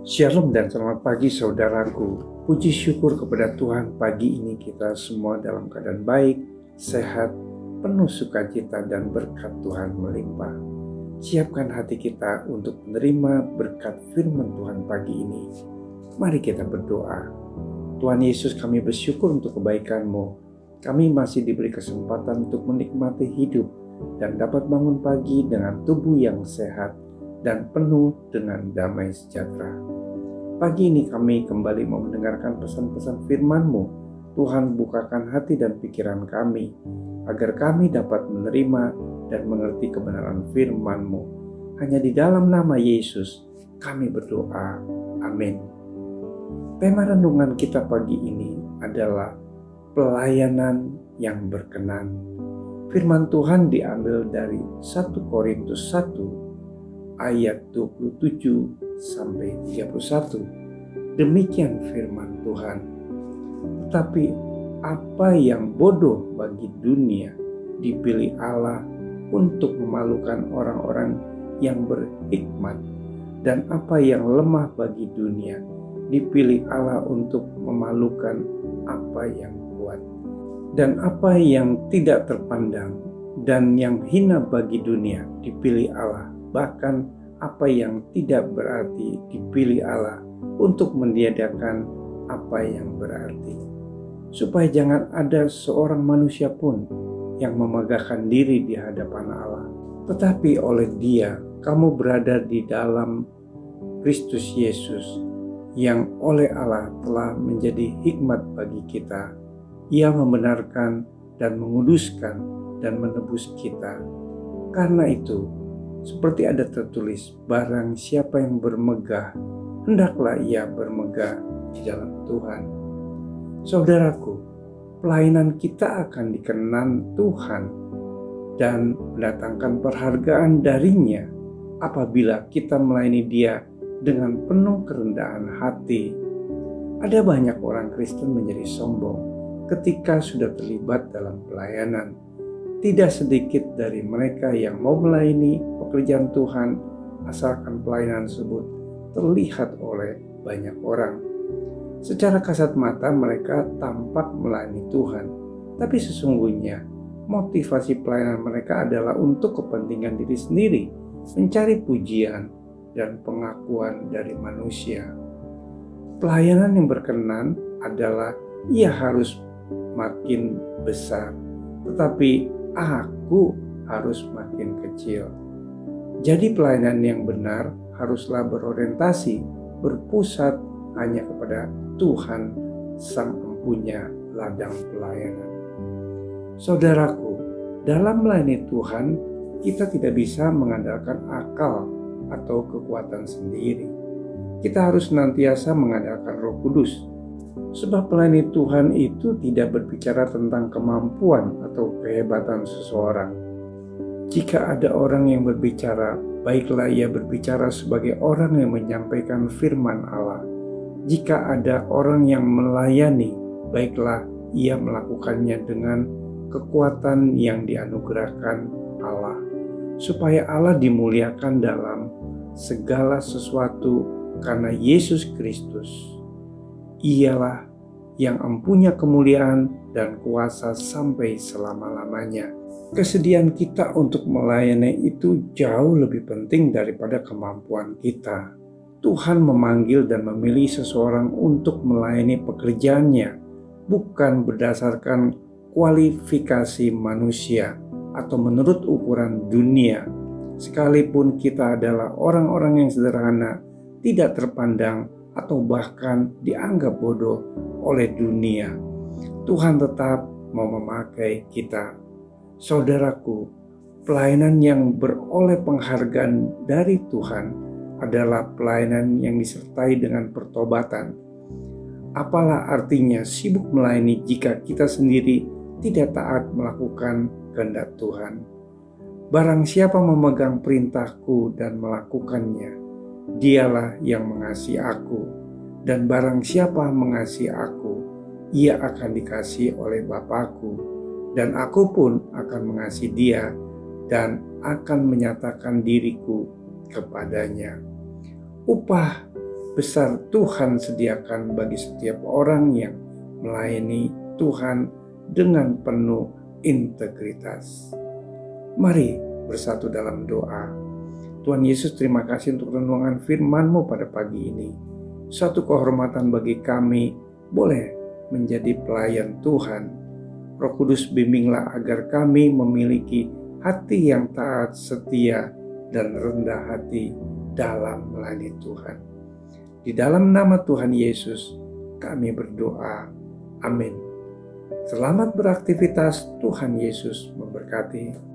Shalom dan selamat pagi saudaraku. Puji syukur kepada Tuhan, pagi ini kita semua dalam keadaan baik, sehat, penuh sukacita dan berkat Tuhan melimpah. Siapkan hati kita untuk menerima berkat firman Tuhan pagi ini. Mari kita berdoa. Tuhan Yesus, kami bersyukur untuk kebaikan-Mu. Kami masih diberi kesempatan untuk menikmati hidup dan dapat bangun pagi dengan tubuh yang sehat dan penuh dengan damai sejahtera. Pagi ini kami kembali mau mendengarkan pesan-pesan firman-Mu. Tuhan, bukakan hati dan pikiran kami, agar kami dapat menerima dan mengerti kebenaran firman-Mu. Hanya di dalam nama Yesus kami berdoa. Amin. Tema renungan kita pagi ini adalah pelayanan yang berkenan. Firman Tuhan diambil dari 1 Korintus 1 ayat 27 sampai 31. Demikian firman Tuhan. Tetapi apa yang bodoh bagi dunia dipilih Allah untuk memalukan orang-orang yang berhikmat, dan apa yang lemah bagi dunia dipilih Allah untuk memalukan apa yang kuat, dan apa yang tidak terpandang dan yang hina bagi dunia dipilih Allah, bahkan apa yang tidak berarti dipilih Allah untuk meniadakan apa yang berarti, supaya jangan ada seorang manusia pun yang memegahkan diri di hadapan Allah. Tetapi oleh Dia kamu berada di dalam Kristus Yesus, yang oleh Allah telah menjadi hikmat bagi kita. Ia membenarkan dan menguduskan dan menebus kita. Karena itu, seperti ada tertulis, barang siapa yang bermegah, hendaklah ia bermegah di dalam Tuhan. Saudaraku, pelayanan kita akan dikenan Tuhan dan mendatangkan penghargaan darinya apabila kita melayani Dia dengan penuh kerendahan hati. Ada banyak orang Kristen menjadi sombong ketika sudah terlibat dalam pelayanan. Tidak sedikit dari mereka yang mau melayani pekerjaan Tuhan asalkan pelayanan tersebut terlihat oleh banyak orang. Secara kasat mata mereka tampak melayani Tuhan, tapi sesungguhnya motivasi pelayanan mereka adalah untuk kepentingan diri sendiri, mencari pujian dan pengakuan dari manusia. Pelayanan yang berkenan adalah ia harus makin besar, tetapi aku harus makin kecil. Jadi pelayanan yang benar haruslah berorientasi, berpusat hanya kepada Tuhan, Sang Empunya ladang pelayanan. Saudaraku, dalam melayani Tuhan, kita tidak bisa mengandalkan akal atau kekuatan sendiri. Kita harus senantiasa mengandalkan Roh Kudus. Sebab melayani Tuhan itu tidak berbicara tentang kemampuan atau kehebatan seseorang. Jika ada orang yang berbicara, baiklah ia berbicara sebagai orang yang menyampaikan firman Allah. Jika ada orang yang melayani, baiklah ia melakukannya dengan kekuatan yang dianugerahkan Allah, supaya Allah dimuliakan dalam segala sesuatu karena Yesus Kristus. Ialah yang empunya kemuliaan dan kuasa sampai selama-lamanya. Kesediaan kita untuk melayani itu jauh lebih penting daripada kemampuan kita. Tuhan memanggil dan memilih seseorang untuk melayani pekerjaannya, bukan berdasarkan kualifikasi manusia atau menurut ukuran dunia. Sekalipun kita adalah orang-orang yang sederhana, tidak terpandang, atau bahkan dianggap bodoh oleh dunia, Tuhan tetap mau memakai kita. Saudaraku, pelayanan yang beroleh penghargaan dari Tuhan adalah pelayanan yang disertai dengan pertobatan. Apalah artinya sibuk melayani jika kita sendiri tidak taat melakukan kehendak Tuhan? Barang siapa memegang perintahku dan melakukannya, Dialah yang mengasihi aku, dan barang siapa mengasihi aku, ia akan dikasihi oleh Bapa-Ku, dan aku pun akan mengasihi dia dan akan menyatakan diriku kepadanya. Upah besar Tuhan sediakan bagi setiap orang yang melayani Tuhan dengan penuh integritas. Mari bersatu dalam doa. Tuhan Yesus, terima kasih untuk renungan firman-Mu pada pagi ini. Suatu kehormatan bagi kami boleh menjadi pelayan Tuhan. Roh Kudus, bimbinglah agar kami memiliki hati yang taat, setia, dan rendah hati dalam melayani Tuhan. Di dalam nama Tuhan Yesus kami berdoa. Amin. Selamat beraktivitas. Tuhan Yesus memberkati.